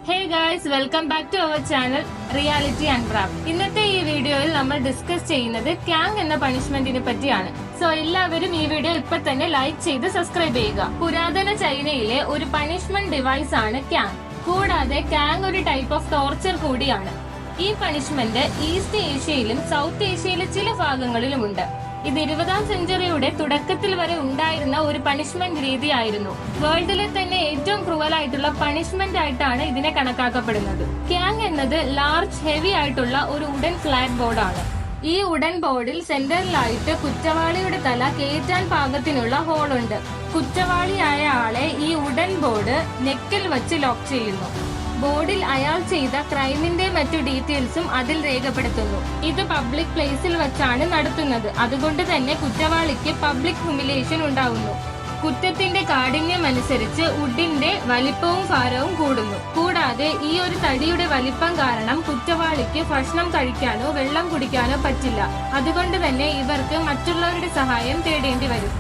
Hey guys, welcome back to our channel reality unwrap. ഇന്നത്തെ ഈ വീഡിയോയിൽ നമ്മൾ ഡിസ്കസ് ചെയ്യുന്നത് ക്യാങ് എന്ന പണിഷ്മെന്റിനെ പറ്റിയാണ്. സോ എല്ലാവരും ഈ വീഡിയോ ഇപ്പൊ തന്നെ ലൈക്ക് ചെയ്ത് സബ്സ്ക്രൈബ് ചെയ്യുക. പുരാതന ചൈനയിലെ ഒരു പണിഷ്മെന്റ് ഡിവൈസ് ആണ് ക്യാങ്. കൂടാതെ ക്യാങ് ഒരു ടൈപ്പ് ഓഫ് ടോർച്ചർ കൂടിയാണ്. ഈ പണിഷ്മെന്റ് ഈസ്റ്റ് ഏഷ്യയിലും സൗത്ത് ഏഷ്യയിലെ ചില ഭാഗങ്ങളിലുമുണ്ട്. ഇത് 20ാം സെഞ്ചുറിയുടെ തുടക്കത്തിൽ വരെ ഉണ്ടായിരുന്ന ഒരു പണിഷ്മെന്റ് രീതിയായിരുന്നു. വേൾഡിലെ തന്നെ ഏറ്റവും ക്രൂവലായിട്ടുള്ള പണിഷ്മെന്റ് ആയിട്ടാണ് ഇതിനെ കണക്കാക്കപ്പെടുന്നത്. ക്യാങ് എന്നത് ലാർജ് ഹെവി ആയിട്ടുള്ള ഒരു വുഡൻ ഫ്ലാറ്റ് ബോർഡാണ്. ഈ വുഡൻ ബോർഡിൽ സെന്ററിലായിട്ട് കുറ്റവാളിയുടെ തല കയറ്റാൻ പാകത്തിനുള്ള ഹോളുണ്ട്. കുറ്റവാളിയായ ആളെ ഈ വുഡൻ ബോർഡ് നെക്കിൽ വെച്ച് ലോക്ക് ചെയ്യുന്നു. ബോർഡിൽ അയാൾ ചെയ്ത ക്രൈമിന്റെ മറ്റു ഡീറ്റെയിൽസും അതിൽ രേഖപ്പെടുത്തുന്നു. ഇത് പബ്ലിക് പ്ലേസിൽ വെച്ചാണ് നടത്തുന്നത്. അതുകൊണ്ട് തന്നെ കുറ്റവാളിക്ക് പബ്ലിക് ഹ്യൂമിലിയേഷൻ ഉണ്ടാവുന്നു. കുറ്റത്തിന്റെ കാഠിന്യം അനുസരിച്ച് വുഡിന്റെ വലിപ്പവും ഭാരവും കൂടുന്നു. കൂടാതെ ഈ ഒരു തടിയുടെ വലിപ്പം കാരണം കുറ്റവാളിക്ക് ഭക്ഷണം കഴിക്കാനോ വെള്ളം കുടിക്കാനോ പറ്റില്ല. അതുകൊണ്ട് തന്നെ ഇവർക്ക് മറ്റുള്ളവരുടെ സഹായം തേടേണ്ടി വരും.